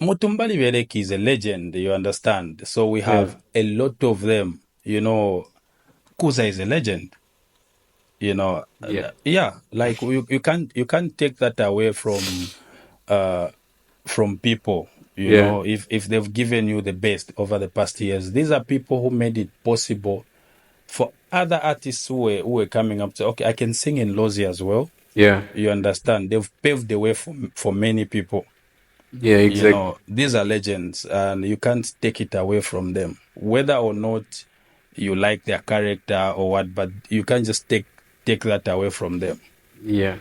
Mutumbali Veleki is a legend. You understand? So we have a lot of them. You know, Kuza is a legend. You know, like you can't take that away from people. You know, if they've given you the best over the past years, these are people who made it possible for other artists who were coming up to, okay, I can sing in Lozi as well. Yeah. You understand? They've paved the way for many people. Yeah, exactly. You know, these are legends and you can't take it away from them. Whether or not you like their character or what, but you can't just take that away from them. Yeah.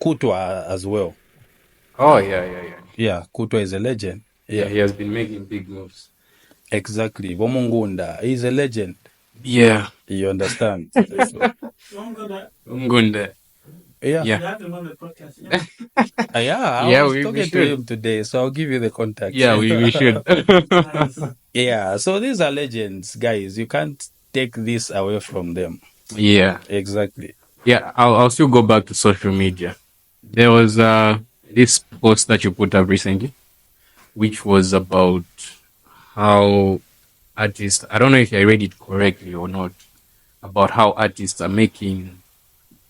Kutwa as well. Oh, yeah. Yeah, Kutwa is a legend. Yeah, he has been making big moves. Exactly. Bomungunda, he's a legend. Yeah. You understand? Ngunda. Yeah. Yeah, I was talking to him today, so I'll give you the contact. Yeah, we should. Yeah, so these are legends, guys. You can't take this away from them. Yeah. Exactly. Yeah, I'll still go back to social media. There was this post that you put up recently, which was about how artists, I don't know if I read it correctly or not, about how artists are making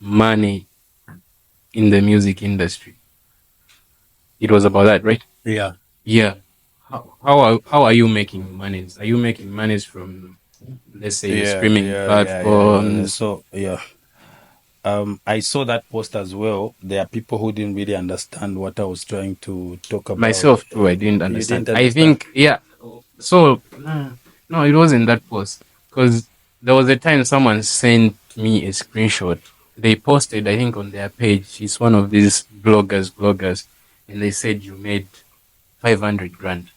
money in the music industry. It was about that, right? Yeah. Yeah. How are you making monies? Are you making monies from, let's say, streaming platforms? So I saw that post as well. There are people who didn't really understand what I was trying to talk about. Myself too, I didn't understand. Didn't I think, so no, it wasn't that post, because there was a time someone sent me a screenshot. They posted, I think, on their page. It's one of these bloggers, and they said you made 500 grand.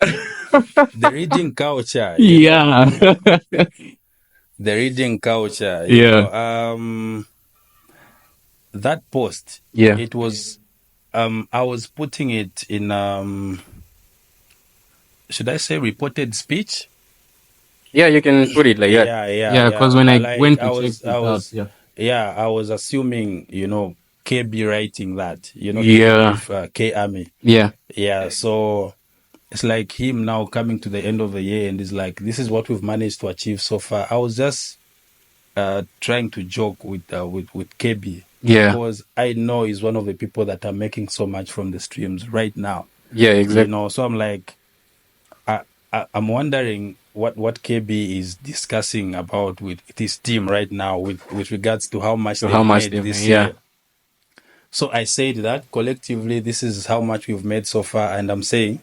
The reading culture. Yeah. The reading culture. Yeah. That post. Yeah. It was. I was putting it in. Should I say reported speech? Yeah, you can put it like that. Yeah, because when I went to check it out, I was assuming, KB writing that, K Army. Yeah. Yeah, so it's like him now coming to the end of the year and he's like, this is what we've managed to achieve so far. I was just trying to joke with KB. Yeah. Because I know he's one of the people that are making so much from the streams right now. Yeah, exactly. So I'm like, I'm wondering what KB is discussing about with his team right now with regards to how much they made this year. So I said that collectively, this is how much we've made so far, and I'm saying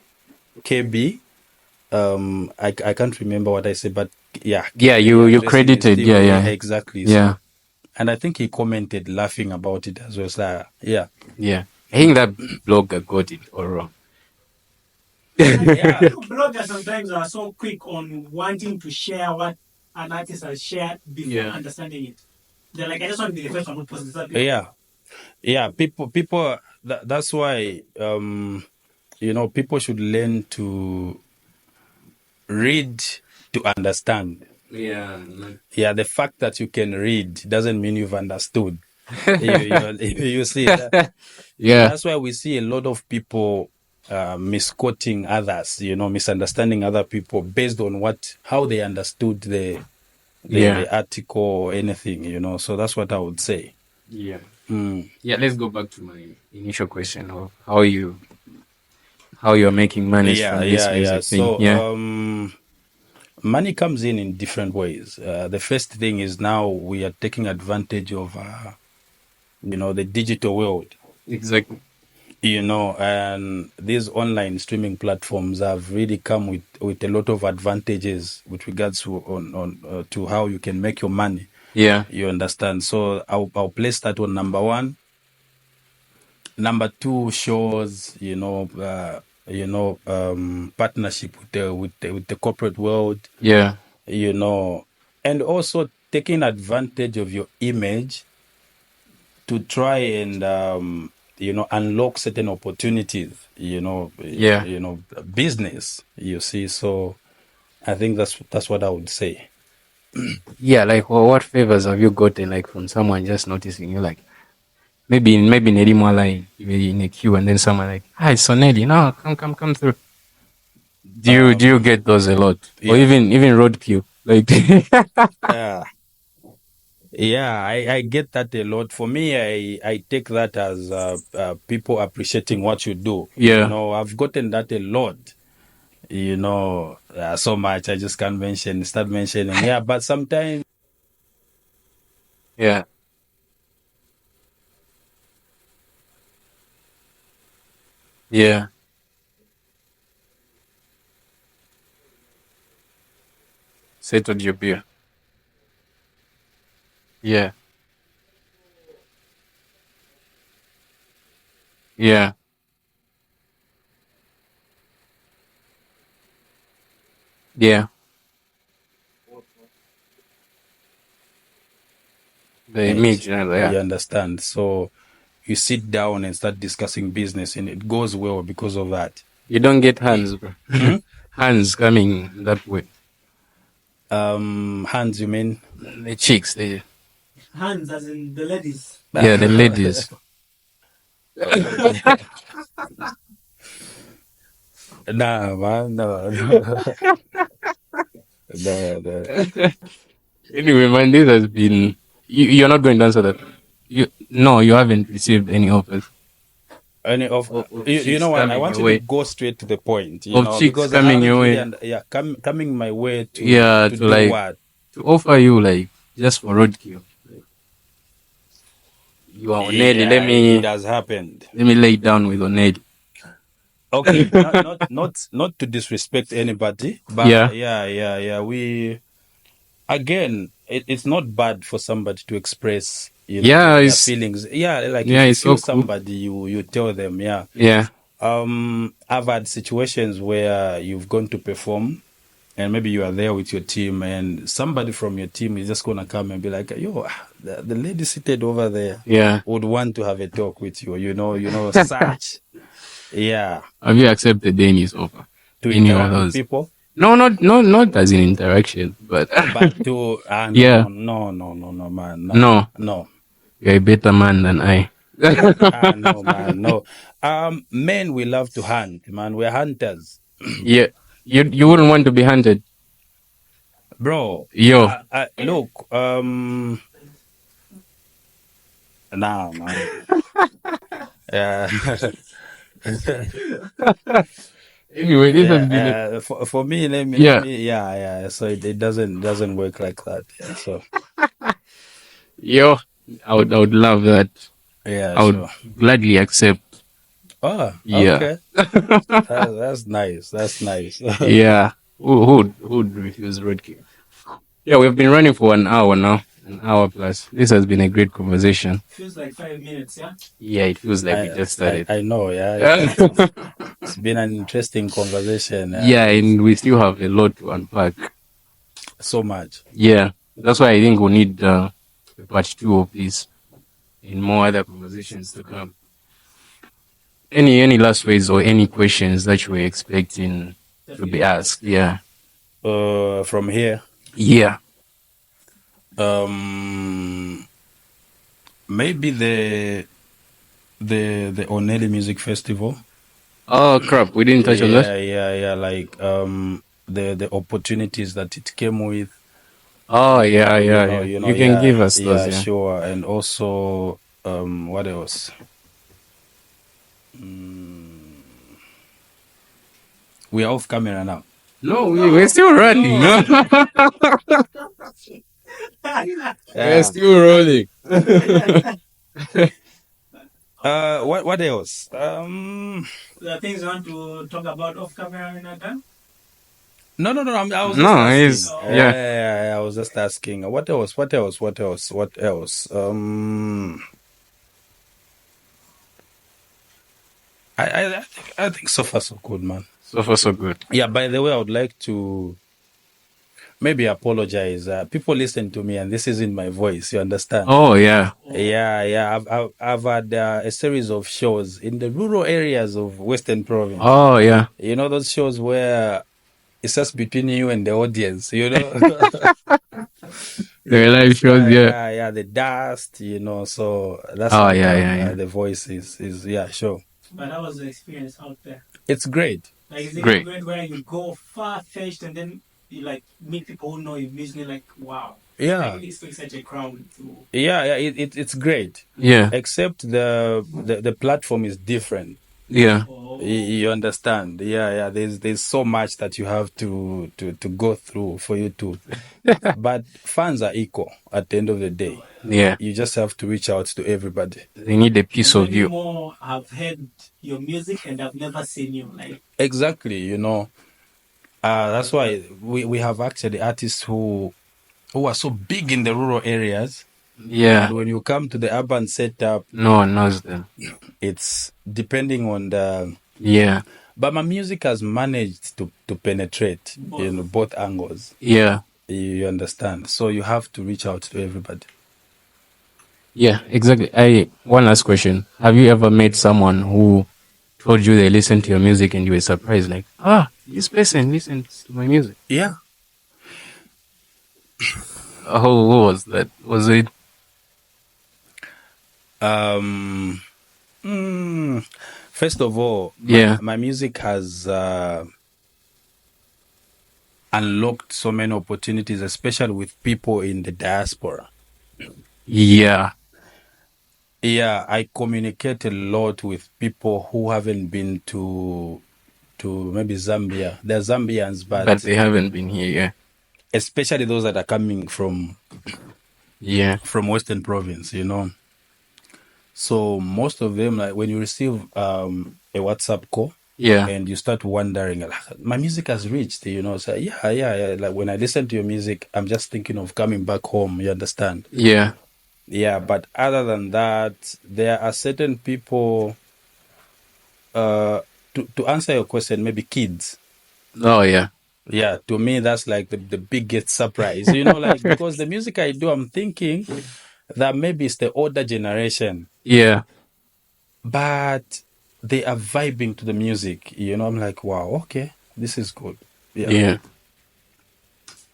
KB. I can't remember what I said, but yeah. Yeah, you credited. Yeah. Exactly. Yeah. So, and I think he commented laughing about it as well. So, yeah. Yeah. I think that blogger got it all wrong. Bloggers sometimes are so quick on wanting to share what an artist has shared before understanding it. They're like, I just want to be the first one who posts this. Yeah. People. That's why people should learn to read to understand. Yeah. The fact that you can read doesn't mean you've understood. you see that? Yeah. That's why we see a lot of people misquoting others, misunderstanding other people based on how they understood the article or anything, So that's what I would say. Yeah. Yeah, let's go back to my initial question of how you're making money from this music thing. So, Yeah, money comes in different ways. The first thing is now we are taking advantage of, the digital world. exactly. And these online streaming platforms have really come with a lot of advantages with regards to how you can make your money. Yeah, You understand? So I'll place that on number one. Number two, shows, partnership with the corporate world, yeah, and also taking advantage of your image to try and unlock certain opportunities, yeah, business, you see. So I think that's what I would say. yeah. Like, well, what favors have you gotten like from someone just noticing you? Like, maybe Nelly Mwala in a queue, and then someone like, "Hi, so Nelly, no, come through." Do you get those a lot, or Yeah. even road queue? Like, uh, yeah, I get that a lot. For me, I take that as people appreciating what you do. yeah, I've gotten that a lot. So much I just can't start mentioning. Yeah, but sometimes. yeah, yeah. Settled your beer. Yeah, yeah, yeah. The image, yeah. You understand? So you sit down and start discussing business, and it goes well because of that. You don't get hands, bro. Hands coming that way. Hands, you mean? The chicks, Hands as in the ladies. yeah, the ladies. Nah, man, no. No. Anyway, man, this has been. You're not going to answer that. No, you haven't received any offers Any of of you chicks know what? I coming want your you to way. go straight to the point, Of chicks because I coming haven't your really, way. coming my way Yeah, to to do like what? to offer you like just for roadkill. Like, you are Onedi. Yeah, it has happened. Let me lay down with Onedi. Okay, not to disrespect anybody, Yeah, but yeah. We again, it's not bad for somebody to express, yeah, their it's feelings. Yeah, like yeah, if you it's so feel cool. somebody, you tell them. Yeah. Yeah, I've had situations where you've gone to perform, and maybe you are there with your team, and somebody from your team is just gonna come and be like, "Yo, the lady seated over there yeah. would want to have a talk with you." Such. Yeah, Have you accepted Danny's offer? to Any of interact with those? people. No, not as in interaction, but But to yeah, no, man, no, no. you're a better man than I. No, man, no. Men, we love to hunt, man. We're hunters, Yeah, you wouldn't want to be hunted, bro. yo. Look, nah, man. Yeah, Anyway, this has been a, yeah. For me, let yeah, me, yeah. So it doesn't work like that. Yeah, so yo. I would love that. yeah, I would sure. gladly accept. Oh, Yeah, okay. That's nice. That's nice. yeah. Who'd refuse roadkill? Yeah, we've been running for an hour now, an hour plus. This has been a great conversation. Feels like 5 minutes, yeah? Yeah, it feels like we I, just started. I know. Yeah, it's been an interesting conversation. Yeah, and we still have a lot to unpack. So much. Yeah, that's why I think we need a part two of this and more other conversations to come. Any last words or any questions that you were expecting to be asked? Yeah. From here, Yeah. maybe the Oneli Music Festival. Oh crap, we didn't touch on that. Yeah. Like the opportunities that it came with. Oh yeah. You You can give us those, yeah, yeah. sure. And also What else? We are off camera now. No, we're still running. We're still rolling. What else? The things you want to talk about off camera in a time? No. I was just No, asking. it's yeah. I was just asking. What else? I think so far so good, man. So far so good. Yeah. By the way, I would like to maybe apologize. People listen to me, and this isn't my voice. You understand? Oh yeah. Yeah. I've had a series of shows in the rural areas of Western Province. Oh yeah. You know those shows where it's just between you and the audience. You know. The live shows, yeah. Yeah, the dust, you know, so that's Oh how yeah. the voice is yeah, sure. But how was the experience out there? It's great. Like, is it Great. great where you go far-fetched and then you like meet people who know you musically, like, wow. Yeah. Like, it's like such a crowd to... Yeah, it's great. Yeah. Except the platform is different. Yeah. Oh. You understand? Yeah. There's so much that you have to go through for you to. But fans are equal at the end of the day. Yeah. You just have to reach out to everybody. They need a piece of you. More have heard your music and I've never seen you. Like, exactly, you know. That's why we have actually artists who are so big in the rural areas. Yeah. And when you come to the urban setup, no one knows them. It's depending on the... Yeah. But my music has managed to penetrate, both angles. Yeah. You understand? So you have to reach out to everybody. Yeah, exactly. One last question. Have you ever met someone who told you they listened to your music and you were surprised, like, this person listens to my music? Yeah. Who was that? Was it? First of all, my music has unlocked so many opportunities, especially with people in the diaspora. Yeah. Yeah, I communicate a lot with people who haven't been to maybe Zambia. They're Zambians, but they haven't been here, yeah. Especially those that are coming from Western Province, you know. So most of them, like when you receive a WhatsApp call, and you start wondering, like, my music has reached, you know. So yeah. Like when I listen to your music, I'm just thinking of coming back home. You understand? Yeah. Yeah, but other than that, there are certain people. To answer your question, maybe kids. Oh yeah. Yeah, to me that's like the biggest surprise. You know, like because the music I do, I'm thinking that maybe it's the older generation. Yeah. But they are vibing to the music. You know, I'm like, wow, okay, this is good. Yeah.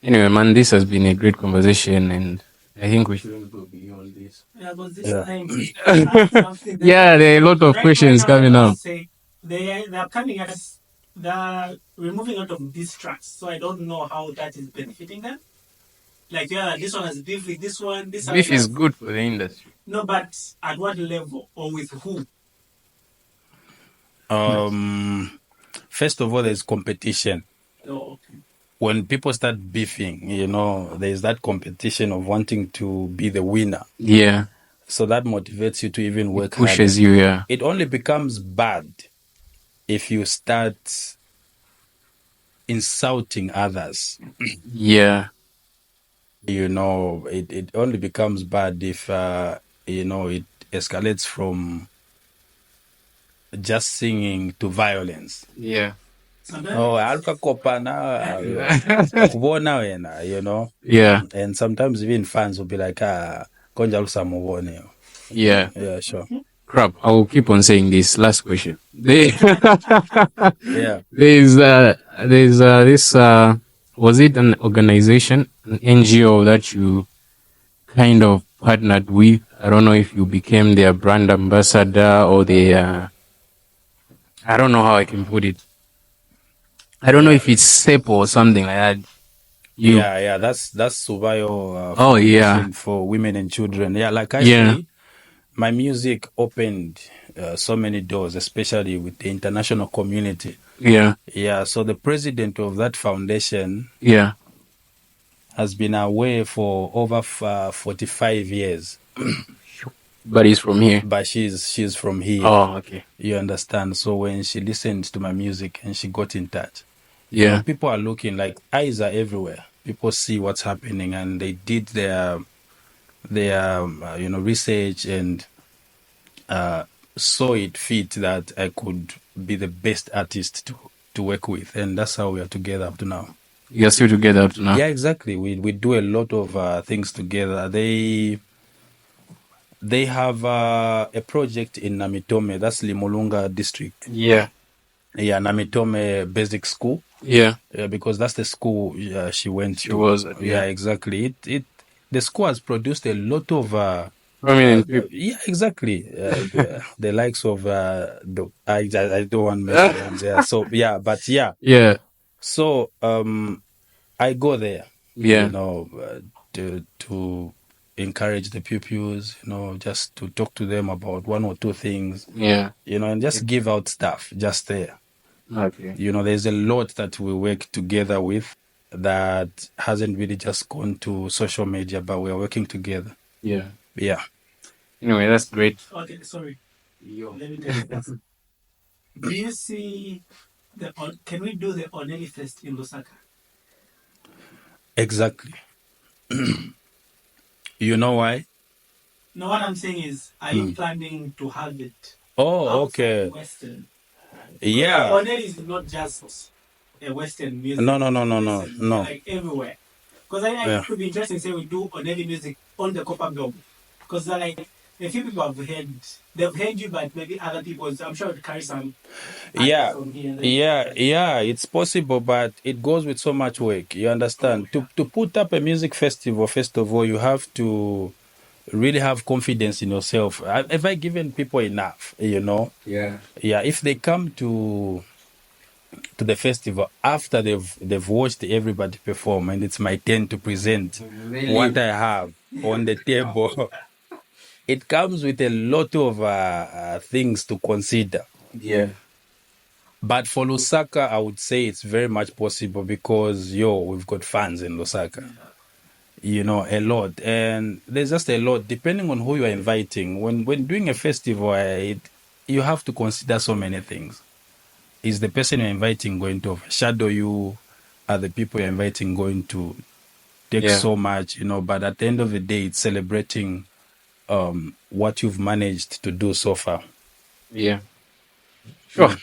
Anyway, man, this has been a great conversation, and I think we shouldn't go beyond this. Yeah, but this time, yeah, there are a lot of questions coming up. They are coming at us. They're removing a lot of these tracks, so I don't know how that is benefiting them. Like, this one has beef with this one. This beef is good for the industry. No, but at what level or with who? First of all, there's competition. Oh, okay. When people start beefing, you know, there's that competition of wanting to be the winner. Yeah. So that motivates you to even work harder. Pushes you, yeah. It only becomes bad if you start insulting others. Yeah. You know, it only becomes bad if, you know, it escalates from just singing to violence. Yeah. Oh, you know? Yeah. And sometimes even fans will be like, yeah. Yeah, sure. Crap, I will keep on saying this. Last question. Yeah. There's this, was it an organization, an NGO that you kind of partnered with? I don't know if you became their brand ambassador or their, I don't know how I can put it. I don't know if it's SEP or something like that. Yeah, that's Subayo Foundation for Women and Children. Yeah, like I say, my music opened so many doors, especially with the international community. Yeah. Yeah, so the president of that foundation Yeah. has been away for over 45 years. But he's from here. But she's from here. Oh, okay. You understand? So when she listened to my music and she got in touch, Yeah. people are looking, like, eyes are everywhere. People see what's happening, and they did their research and saw it fit that I could be the best artist to work with, and that's how we are together up to now. You're still together up to now? Yeah, exactly. We do a lot of things together. They have a project in Namitome, that's Limolunga district. Yeah. Yeah, Namitome Basic School. Yeah. Because that's the school she went She to. was at, Yeah, exactly. The school has produced a lot of prominent people. yeah, exactly. The likes of I don't want to mention names. Yeah. So yeah, but yeah. Yeah. So I go there. Yeah. To encourage the pupils. Just to talk to them about one or two things. Yeah. And just give out stuff just there. Okay. There's a lot that we work together with that hasn't really just gone to social media, but we are working together. Yeah. Yeah. Anyway, that's great. Okay, sorry. Let me tell you this. Do you see can we do the Oneli Fest in Lusaka? Exactly. You know why? No, what I'm saying is, are you planning to have it? Oh, okay. Western. Yeah. Oneli is not just a Western music. No. Like everywhere. Because it could be interesting, say we do Oneli music on the Copper Globe. Because like a few people they've heard you, but maybe other people, I'm sure it carry some. Yeah, it's possible, but it goes with so much work. You understand? To put up a music festival, first of all, you have to really have confidence in yourself. Have I given people enough? Yeah. Yeah. If they come to the festival after they've watched everybody perform, and it's my turn to present what I have on the table. It comes with a lot of things to consider. Yeah. But for Lusaka, I would say it's very much possible because, we've got fans in Lusaka. A lot. And there's just a lot, depending on who you are inviting. When doing a festival, you have to consider so many things. Is the person you're inviting going to overshadow you? Are the people you're inviting going to take so much? But at the end of the day, it's celebrating what you've managed to do so far. Yeah. Sure.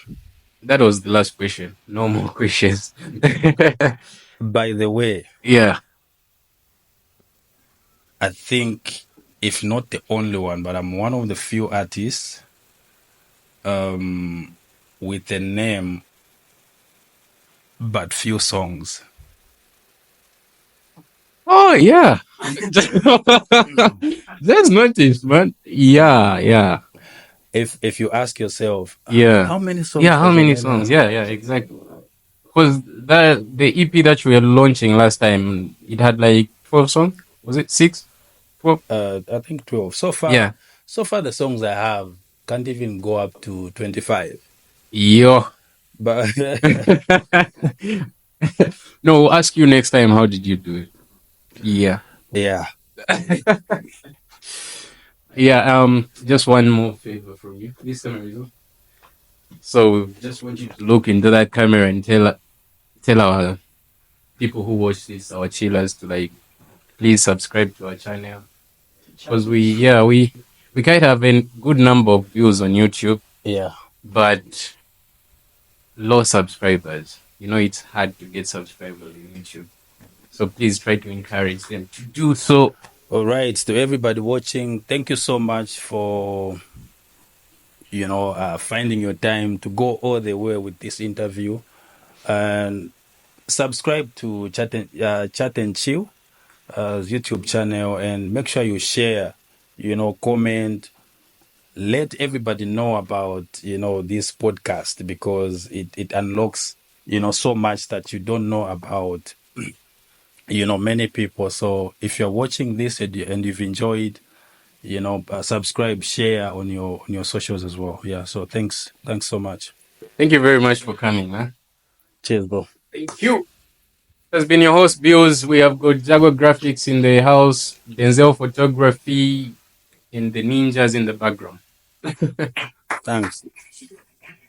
That was the last question. No more questions. By the way. Yeah. I think, if not the only one, but I'm one of the few artists with a name but few songs. Oh, yeah. That's notice, man. Yeah. If you ask yourself, how many songs? Yeah, how many songs? Yeah, exactly. Because the EP that we were launching last time, it had like 12 songs. Was it 6? 12? I think 12. So far, the songs I have can't even go up to 25. Yo. But no, we'll ask you next time. How did you do it? Yeah. Yeah. Yeah. Just one more favor from you. This time, so just want you to look into that camera and tell our people who watch this, our chillers, to please subscribe to our channel, because we quite have a good number of views on YouTube. Yeah. But low subscribers. It's hard to get subscribers on YouTube. So please try to encourage them to do so. All right, to everybody watching, thank you so much for finding your time to go all the way with this interview, and subscribe to Chat and Chill YouTube channel, and make sure you share, comment, let everybody know about this podcast, because it unlocks so much that you don't know about many people. So if you're watching this and you've enjoyed subscribe, share on your socials as well. Yeah. So thanks so much. Thank you very much for coming, man. Cheers, bro. Thank you. Has been your host, Bills. We have got Jaguar Graphics in the house, Denzel Photography, and the ninjas in the background. Thanks.